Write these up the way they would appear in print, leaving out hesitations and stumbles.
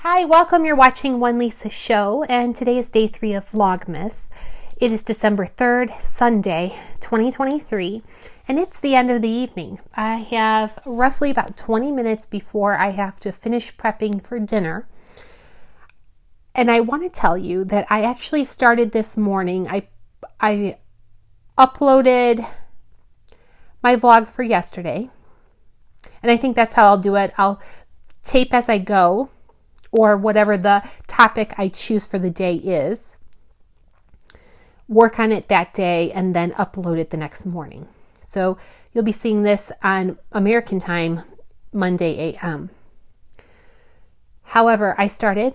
Hi, welcome. You're watching One Lisa Show, and today is day 3 of Vlogmas. It is December 3rd, Sunday, 2023, and it's the end of the evening. I have roughly about 20 minutes before I have to finish prepping for dinner. And I want to tell you that I actually started this morning. I uploaded my vlog for yesterday, and I think that's how I'll do it. I'll tape as I go, or whatever the topic I choose for the day is, work on it that day, and then upload it the next morning. So you'll be seeing this on American time, Monday a.m. However, I started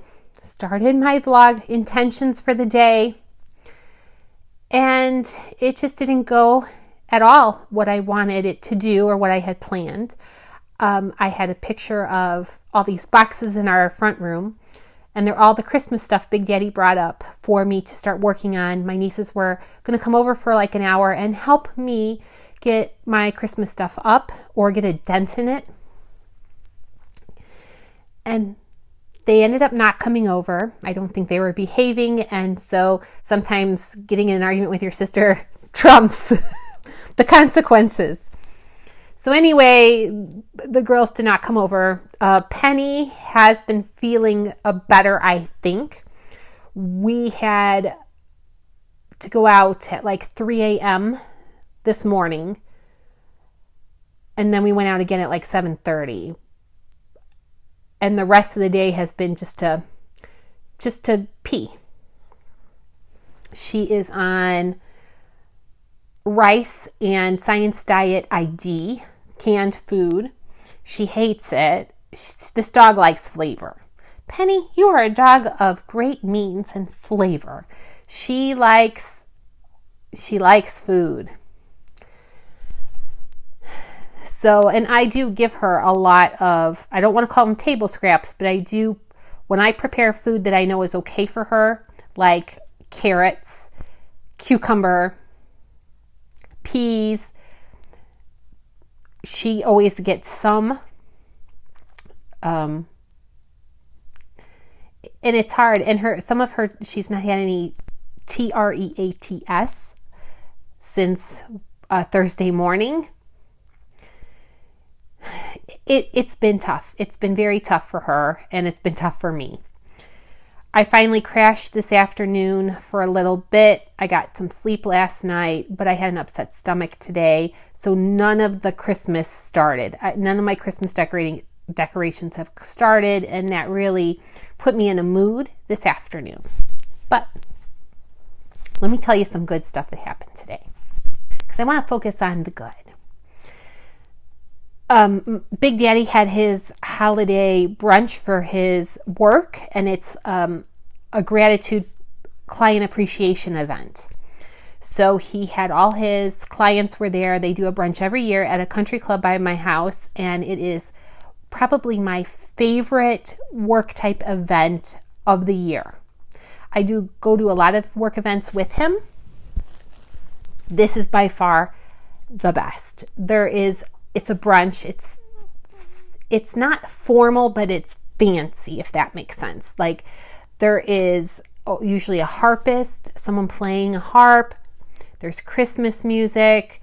my vlog intentions for the day, and it just didn't go at all what I wanted it to do or what I had planned. I had a picture of all these boxes in our front room, and they're all the Christmas stuff Big Daddy brought up for me to start working on. My nieces were going to come over for like an hour and help me get my Christmas stuff up or get a dent in it. And they ended up not coming over. I don't think they were behaving, and so sometimes getting in an argument with your sister trumps the consequences. So anyway, the girls did not come over. Penny has been feeling better, I think. We had to go out at like 3 a.m. this morning, and then we went out again at like 7:30. And the rest of the day has been just to pee. She is on rice and Science Diet ID, canned food. She hates it. This dog likes flavor. Penny, you are a dog of great means and flavor. She likes food. So, and I do give her a lot of, I don't want to call them table scraps, but I do, when I prepare food that I know is okay for her, like carrots, cucumber, peas, she always gets some. And it's hard. And some of her, she's not had any TREATS since Thursday morning. It's been tough. It's been very tough for her, and it's been tough for me. I finally crashed this afternoon for a little bit. I got some sleep last night, but I had an upset stomach today, so none of the Christmas started. None of my Christmas decorations have started, and that really put me in a mood this afternoon. But let me tell you some good stuff that happened today, because I want to focus on the good. Big Daddy had his holiday brunch for his work, and it's a gratitude client appreciation event. So he had all his clients were there. They do a brunch every year at a country club by my house, and it is probably my favorite work type event of the year. I do go to a lot of work events with him. This is by far the best. It's a brunch. It's not formal, but it's fancy, if that makes sense. Like, there is usually a harpist, someone playing a harp. There's Christmas music.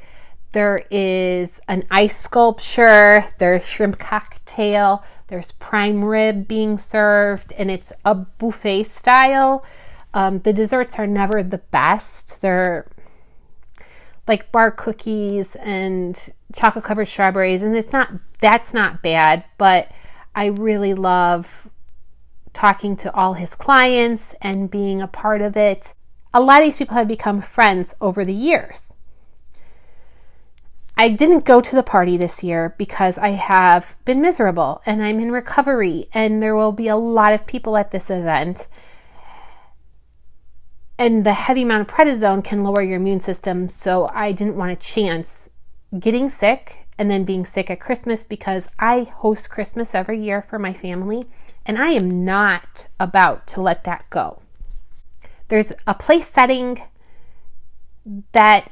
There is an ice sculpture. There's shrimp cocktail. There's prime rib being served, and it's a buffet style. The desserts are never the best. They're like bar cookies and chocolate covered strawberries, and that's not bad, but I really love talking to all his clients and being a part of it. A lot of these people have become friends over the years. I didn't go to the party this year because I have been miserable and I'm in recovery, and there will be a lot of people at this event. And the heavy amount of prednisone can lower your immune system, so I didn't want a chance getting sick and then being sick at Christmas, because I host Christmas every year for my family, and I am not about to let that go. There's a place setting that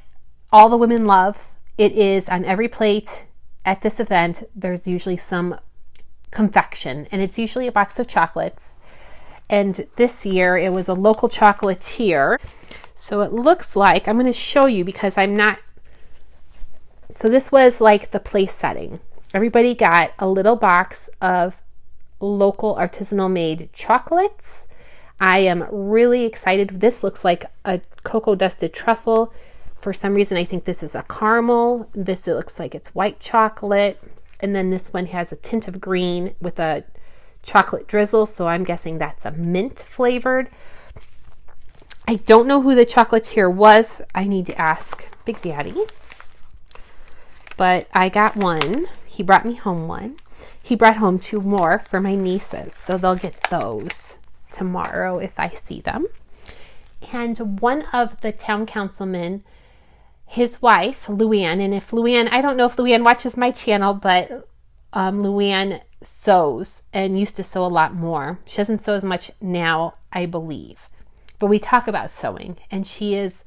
all the women love. It is on every plate at this event. There's usually some confection, and it's usually a box of chocolates. And this year it was a local chocolatier. So it looks like, I'm going to show you because I'm not, so this was like the place setting. Everybody got a little box of local artisanal made chocolates. I am really excited. This looks like a cocoa dusted truffle. For some reason, I think this is a caramel. This, it looks like it's white chocolate. And then this one has a tint of green with a chocolate drizzle. So I'm guessing that's a mint flavored. I don't know who the chocolatier was. I need to ask Big Daddy. But I got one. He brought me home one. He brought home 2 more for my nieces. So they'll get those tomorrow if I see them. And one of the town councilmen, his wife, Luann, and if Luann, I don't know if Luann watches my channel, but Luann sews and used to sew a lot more. She doesn't sew as much now, I believe. But we talk about sewing, and she is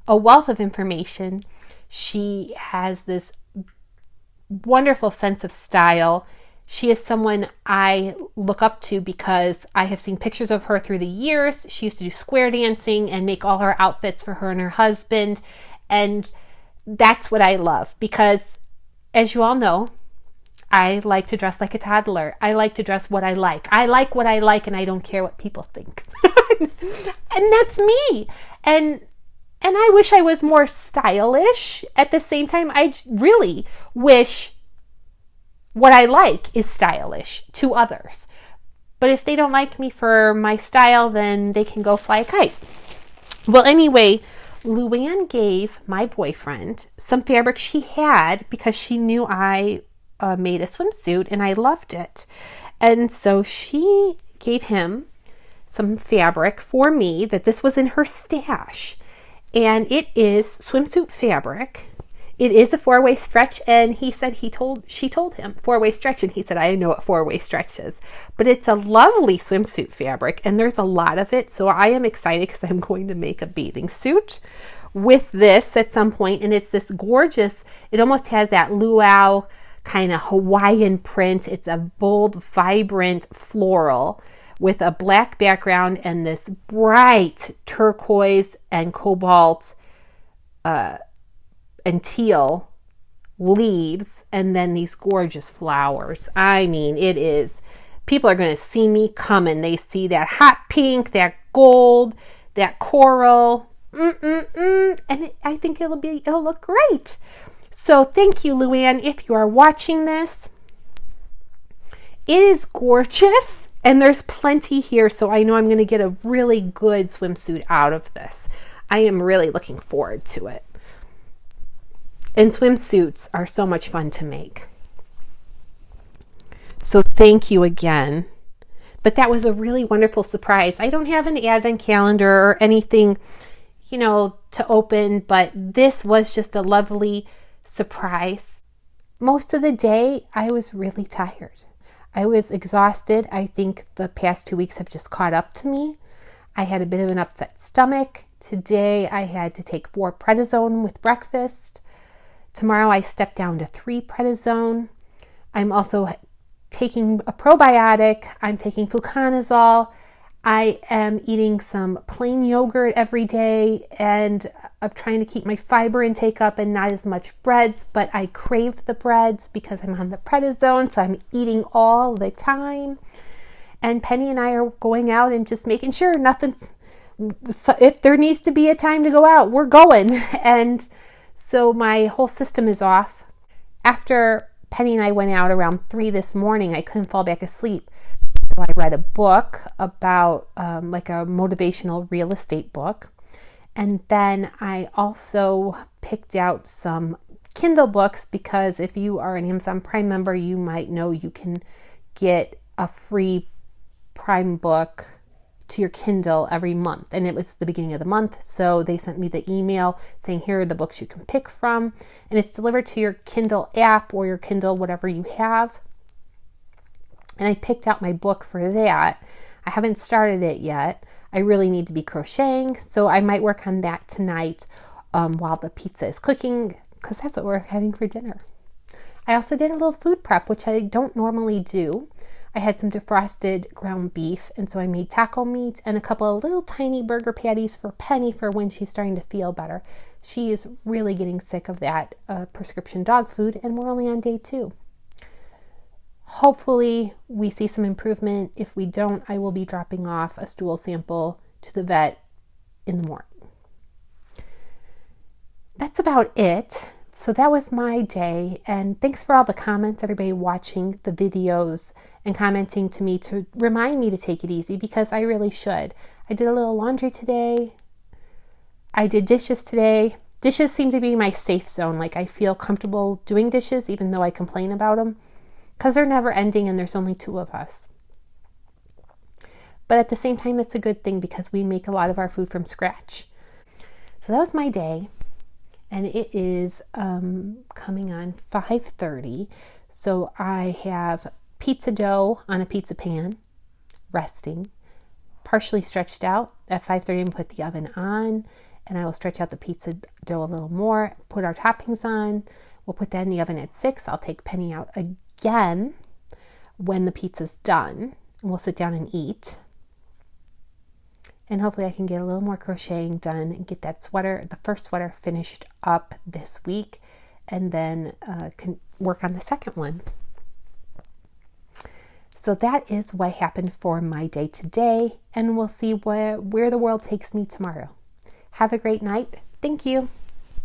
a wealth of information. She has this wonderful sense of style. She is someone I look up to because I have seen pictures of her through the years. She used to do square dancing and make all her outfits for her and her husband. And that's what I love because, as you all know, I like to dress like a toddler. I like to dress what I like. I like what I like, and I don't care what people think. And that's me. And I wish I was more stylish. At the same time, I really wish what I like is stylish to others. But if they don't like me for my style, then they can go fly a kite. Well, anyway, Luann gave my boyfriend some fabric she had because she knew I made a swimsuit and I loved it. And so she gave him some fabric for me that this was in her stash. And it is swimsuit fabric. It is a 4-way stretch, and he said she told him 4-way stretch, and he said, I know what 4-way stretch is. But it's a lovely swimsuit fabric, and there's a lot of it, so I am excited because I'm going to make a bathing suit with this at some point, and it's this gorgeous, it almost has that luau kind of Hawaiian print. It's a bold, vibrant floral with a black background and this bright turquoise and cobalt and teal leaves, and then these gorgeous flowers. I mean, it is, people are going to see me coming. They see that hot pink, that gold, that coral, and I think it'll look great. So thank you, Luann, if you are watching this. It is gorgeous. And there's plenty here, so I know I'm going to get a really good swimsuit out of this. I am really looking forward to it. And swimsuits are so much fun to make. So thank you again. But that was a really wonderful surprise. I don't have an advent calendar or anything, to open, but this was just a lovely surprise. Most of the day, I was really tired. I was exhausted. I think the past 2 weeks have just caught up to me. I had a bit of an upset stomach. Today I had to take 4 prednisone with breakfast. Tomorrow I step down to 3 prednisone. I'm also taking a probiotic. I'm taking fluconazole. I am eating some plain yogurt every day, and I'm trying to keep my fiber intake up and not as much breads, but I crave the breads because I'm on the prednisone, so I'm eating all the time. And Penny and I are going out and just making sure if there needs to be a time to go out, we're going. And so my whole system is off. After Penny and I went out around 3 this morning, I couldn't fall back asleep. So I read a book about like a motivational real estate book. And then I also picked out some Kindle books because if you are an Amazon Prime member, you might know you can get a free Prime book to your Kindle every month. And it was the beginning of the month, so they sent me the email saying here are the books you can pick from. And it's delivered to your Kindle app or your Kindle, whatever you have. And I picked out my book for that. I haven't started it yet. I really need to be crocheting, so I might work on that tonight while the pizza is cooking, because that's what we're having for dinner. I also did a little food prep, which I don't normally do. I had some defrosted ground beef, and so I made taco meat and a couple of little tiny burger patties for Penny for when she's starting to feel better. She is really getting sick of that prescription dog food, and we're only on day 2. Hopefully we see some improvement. If we don't, I will be dropping off a stool sample to the vet in the morning. That's about it. So that was my day, and thanks for all the comments, everybody watching the videos and commenting to me to remind me to take it easy, because I really should. I did a little laundry today. I did dishes today. Dishes seem to be my safe zone. Like, I feel comfortable doing dishes even though I complain about them, because they're never ending and there's only 2 of us. But at the same time, it's a good thing because we make a lot of our food from scratch. So that was my day. And it is coming on 5:30. So I have pizza dough on a pizza pan, resting, partially stretched out. At 5:30, I'm going to put the oven on, and I will stretch out the pizza dough a little more, put our toppings on. We'll put that in the oven at 6. I'll take Penny out again when the pizza's done, and we'll sit down and eat. And hopefully I can get a little more crocheting done and get that sweater, the first sweater, finished up this week, and then can work on the second one. So that is what happened for my day today, and we'll see where the world takes me tomorrow. Have a great night. Thank you.